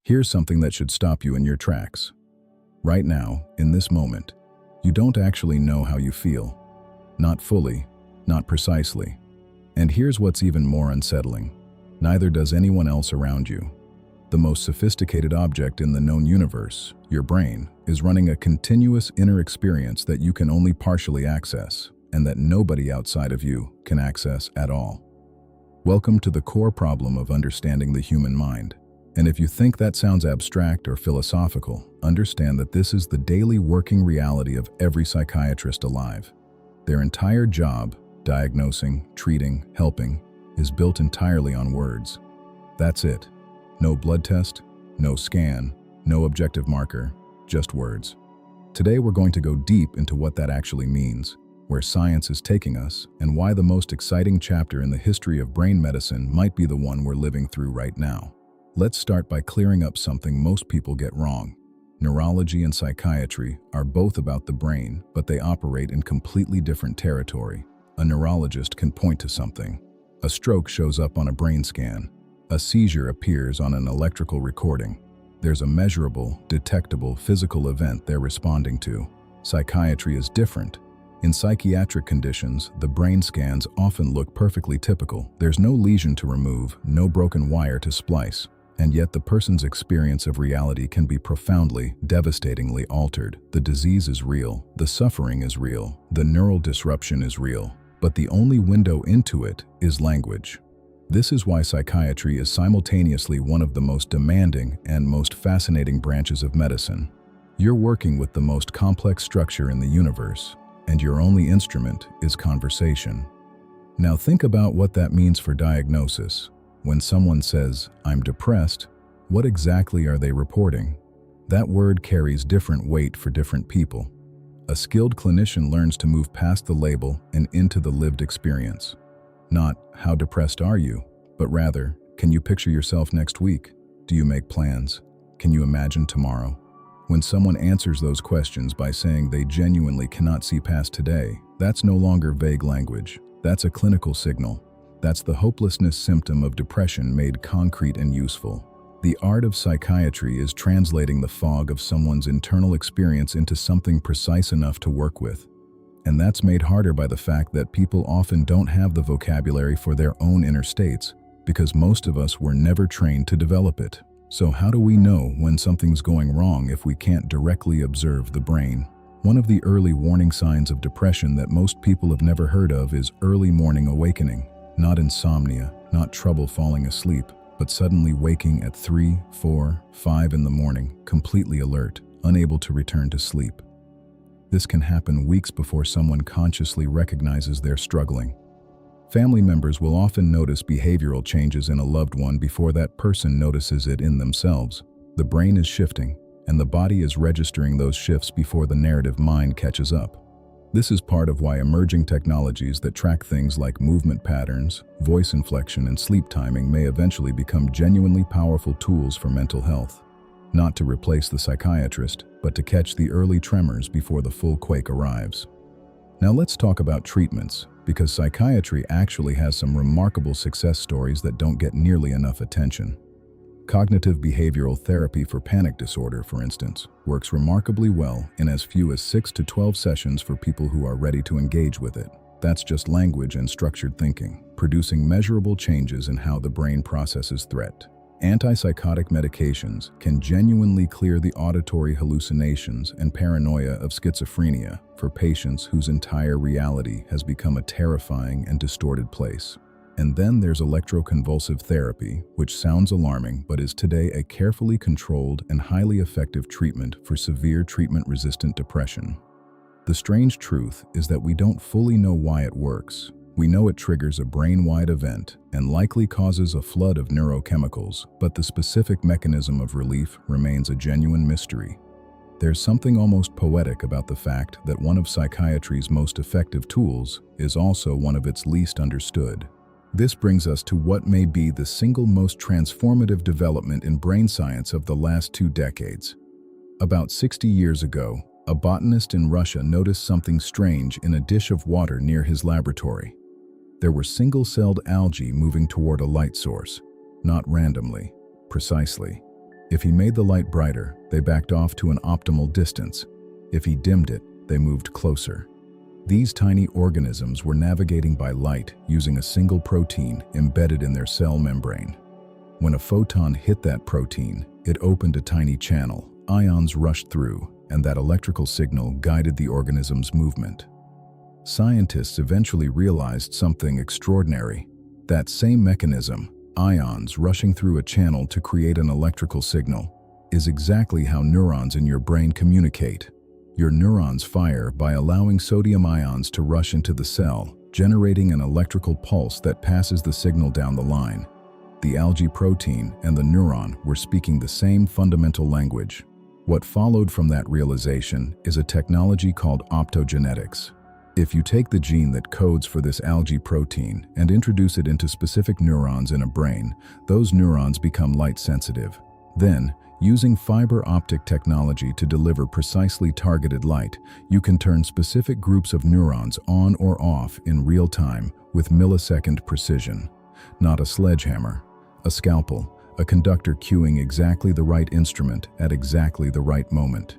Here's something that should stop you in your tracks. Right now, in this moment, you don't actually know how you feel. Not fully, not precisely. And here's what's even more unsettling. Neither does anyone else around you. The most sophisticated object in the known universe, your brain, is running a continuous inner experience that you can only partially access, and that nobody outside of you can access at all. Welcome to the core problem of understanding the human mind. And if you think that sounds abstract or philosophical, understand that this is the daily working reality of every psychiatrist alive. Their entire job, diagnosing, treating, helping, is built entirely on words. That's it. No blood test, no scan, no objective marker, just words. Today we're going to go deep into what that actually means, where science is taking us, and why the most exciting chapter in the history of brain medicine might be the one we're living through right now. Let's start by clearing up something most people get wrong. Neurology and psychiatry are both about the brain, but they operate in completely different territory. A neurologist can point to something. A stroke shows up on a brain scan. A seizure appears on an electrical recording. There's a measurable, detectable physical event they're responding to. Psychiatry is different. In psychiatric conditions, the brain scans often look perfectly typical. There's no lesion to remove, no broken wire to splice. And yet the person's experience of reality can be profoundly, devastatingly altered. The disease is real, the suffering is real, the neural disruption is real, but the only window into it is language. This is why psychiatry is simultaneously one of the most demanding and most fascinating branches of medicine. You're working with the most complex structure in the universe, and your only instrument is conversation. Now think about what that means for diagnosis. When someone says, "I'm depressed," what exactly are they reporting? That word carries different weight for different people. A skilled clinician learns to move past the label and into the lived experience. Not, "How depressed are you?" but rather, "Can you picture yourself next week? Do you make plans? Can you imagine tomorrow?" When someone answers those questions by saying they genuinely cannot see past today, that's no longer vague language. That's a clinical signal. That's the hopelessness symptom of depression made concrete and useful. The art of psychiatry is translating the fog of someone's internal experience into something precise enough to work with. And that's made harder by the fact that people often don't have the vocabulary for their own inner states, because most of us were never trained to develop it. So how do we know when something's going wrong if we can't directly observe the brain? One of the early warning signs of depression that most people have never heard of is early morning awakening. Not insomnia, not trouble falling asleep, but suddenly waking at 3, 4, 5 in the morning, completely alert, unable to return to sleep. This can happen weeks before someone consciously recognizes they're struggling. Family members will often notice behavioral changes in a loved one before that person notices it in themselves. The brain is shifting, and the body is registering those shifts before the narrative mind catches up. This is part of why emerging technologies that track things like movement patterns, voice inflection, and sleep timing may eventually become genuinely powerful tools for mental health. Not to replace the psychiatrist, but to catch the early tremors before the full quake arrives. Now let's talk about treatments, because psychiatry actually has some remarkable success stories that don't get nearly enough attention. Cognitive behavioral therapy for panic disorder, for instance, works remarkably well in as few as 6 to 12 sessions for people who are ready to engage with it. That's just language and structured thinking, producing measurable changes in how the brain processes threat. Antipsychotic medications can genuinely clear the auditory hallucinations and paranoia of schizophrenia for patients whose entire reality has become a terrifying and distorted place. And then there's electroconvulsive therapy, which sounds alarming but is today a carefully controlled and highly effective treatment for severe treatment-resistant depression. The strange truth is that we don't fully know why it works. We know it triggers a brain-wide event and likely causes a flood of neurochemicals, but the specific mechanism of relief remains a genuine mystery. There's something almost poetic about the fact that one of psychiatry's most effective tools is also one of its least understood. This brings us to what may be the single most transformative development in brain science of the last 2 decades. About 60 years ago, a botanist in Russia noticed something strange in a dish of water near his laboratory. There were single-celled algae moving toward a light source, not randomly, precisely. If he made the light brighter, they backed off to an optimal distance. If he dimmed it, they moved closer. These tiny organisms were navigating by light using a single protein embedded in their cell membrane. When a photon hit that protein, it opened a tiny channel, ions rushed through, and that electrical signal guided the organism's movement. Scientists eventually realized something extraordinary. That same mechanism, ions rushing through a channel to create an electrical signal, is exactly how neurons in your brain communicate. Your neurons fire by allowing sodium ions to rush into the cell, generating an electrical pulse that passes the signal down the line. The algae protein and the neuron were speaking the same fundamental language. What followed from that realization is a technology called optogenetics. If you take the gene that codes for this algae protein and introduce it into specific neurons in a brain, those neurons become light sensitive. Then, using fiber optic technology to deliver precisely targeted light, you can turn specific groups of neurons on or off in real time with millisecond precision. Not a sledgehammer, a scalpel, a conductor cueing exactly the right instrument at exactly the right moment.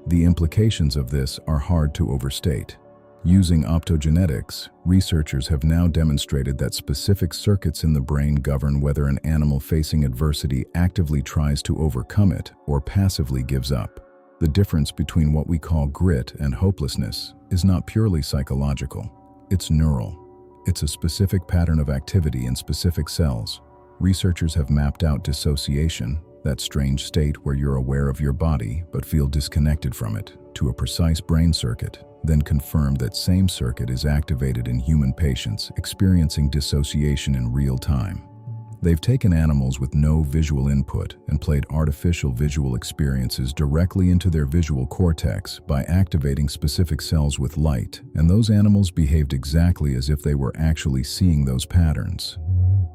The implications of this are hard to overstate. Using optogenetics, researchers have now demonstrated that specific circuits in the brain govern whether an animal facing adversity actively tries to overcome it or passively gives up. The difference between what we call grit and hopelessness is not purely psychological. It's neural. It's a specific pattern of activity in specific cells. Researchers have mapped out dissociation, that strange state where you're aware of your body but feel disconnected from it, to a precise brain circuit, then confirmed that same circuit is activated in human patients experiencing dissociation in real time. They've taken animals with no visual input and played artificial visual experiences directly into their visual cortex by activating specific cells with light, and those animals behaved exactly as if they were actually seeing those patterns.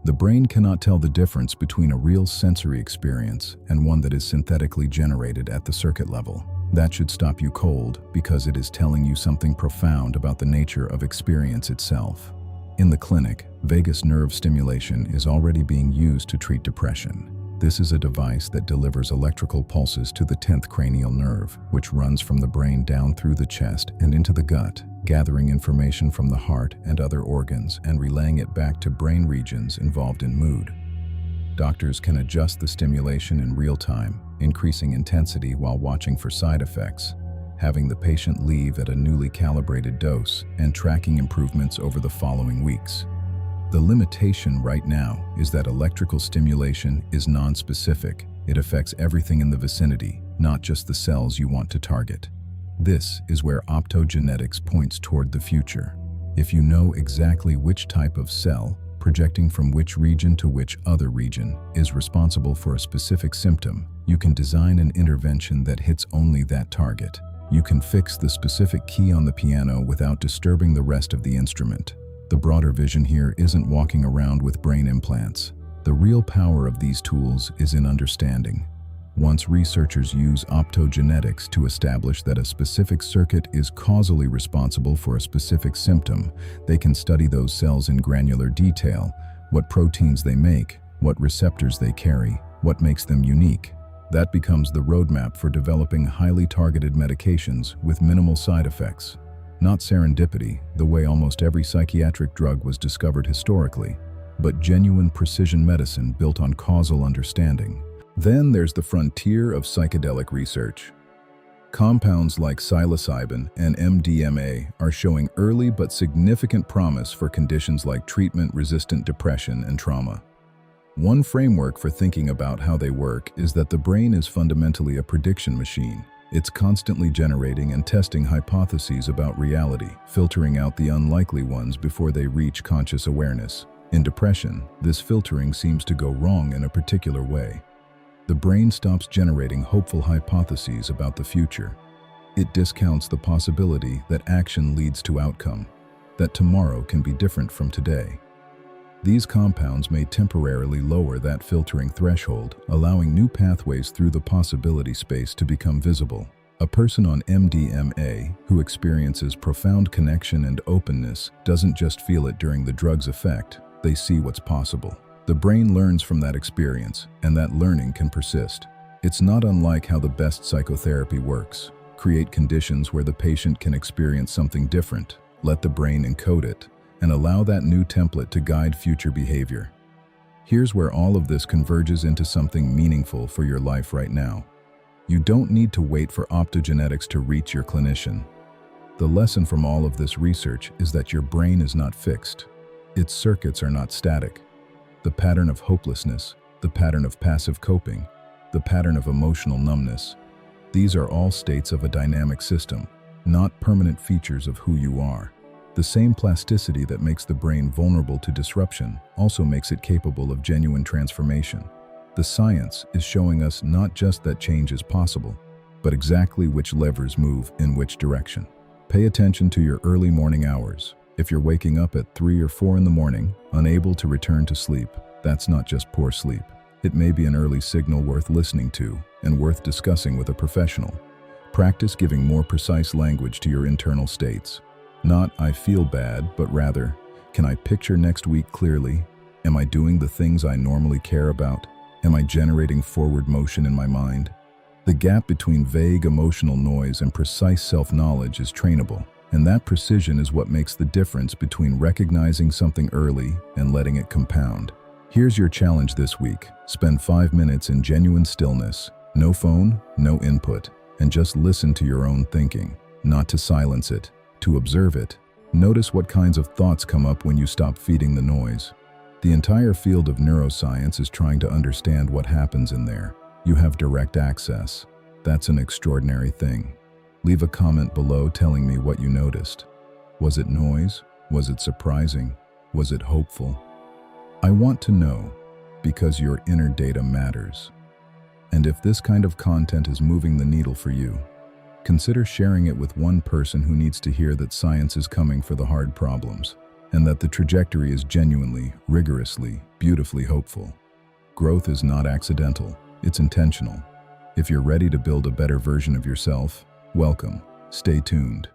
The brain cannot tell the difference between a real sensory experience and one that is synthetically generated at the circuit level. That should stop you cold because it is telling you something profound about the nature of experience itself. In the clinic, vagus nerve stimulation is already being used to treat depression. This is a device that delivers electrical pulses to the 10th cranial nerve, which runs from the brain down through the chest and into the gut, gathering information from the heart and other organs and relaying it back to brain regions involved in mood. Doctors can adjust the stimulation in real time, increasing intensity while watching for side effects, having the patient leave at a newly calibrated dose, and tracking improvements over the following weeks. The limitation right now is that electrical stimulation is nonspecific. It affects everything in the vicinity, not just the cells you want to target. This is where optogenetics points toward the future. If you know exactly which type of cell, projecting from which region to which other region, is responsible for a specific symptom, you can design an intervention that hits only that target. You can fix the specific key on the piano without disturbing the rest of the instrument. The broader vision here isn't walking around with brain implants. The real power of these tools is in understanding. Once researchers use optogenetics to establish that a specific circuit is causally responsible for a specific symptom, they can study those cells in granular detail, what proteins they make, what receptors they carry, what makes them unique. That becomes the roadmap for developing highly targeted medications with minimal side effects. Not serendipity, the way almost every psychiatric drug was discovered historically, but genuine precision medicine built on causal understanding. Then there's the frontier of psychedelic research. Compounds like psilocybin and MDMA are showing early but significant promise for conditions like treatment-resistant depression and trauma. One framework for thinking about how they work is that the brain is fundamentally a prediction machine. It's constantly generating and testing hypotheses about reality, filtering out the unlikely ones before they reach conscious awareness. In depression, this filtering seems to go wrong in a particular way. The brain stops generating hopeful hypotheses about the future. It discounts the possibility that action leads to outcome, that tomorrow can be different from today. These compounds may temporarily lower that filtering threshold, allowing new pathways through the possibility space to become visible. A person on MDMA who experiences profound connection and openness doesn't just feel it during the drug's effect, they see what's possible. The brain learns from that experience, and that learning can persist. It's not unlike how the best psychotherapy works. Create conditions where the patient can experience something different, let the brain encode it, and allow that new template to guide future behavior. Here's where all of this converges into something meaningful for your life right now. You don't need to wait for optogenetics to reach your clinician. The lesson from all of this research is that your brain is not fixed. Its circuits are not static. The pattern of hopelessness, the pattern of passive coping, the pattern of emotional numbness, these are all states of a dynamic system, not permanent features of who you are. The same plasticity that makes the brain vulnerable to disruption also makes it capable of genuine transformation. The science is showing us not just that change is possible, but exactly which levers move in which direction. Pay attention to your early morning hours. If you're waking up at 3 or 4 in the morning, unable to return to sleep, that's not just poor sleep. It may be an early signal worth listening to and worth discussing with a professional. Practice giving more precise language to your internal states. Not, I feel bad, but rather, can I picture next week clearly? Am I doing the things I normally care about? Am I generating forward motion in my mind? The gap between vague emotional noise and precise self-knowledge is trainable, and that precision is what makes the difference between recognizing something early and letting it compound. Here's your challenge this week. Spend 5 minutes in genuine stillness. No phone, no input, and just listen to your own thinking. Not to silence it, to observe it. Notice what kinds of thoughts come up when you stop feeding the noise. The entire field of neuroscience is trying to understand what happens in there. You have direct access. That's an extraordinary thing. Leave a comment below telling me what you noticed. Was it noise? Was it surprising? Was it hopeful? I want to know, because your inner data matters. And if this kind of content is moving the needle for you, consider sharing it with one person who needs to hear that science is coming for the hard problems, and that the trajectory is genuinely, rigorously, beautifully hopeful. Growth is not accidental, it's intentional. If you're ready to build a better version of yourself, welcome. Stay tuned.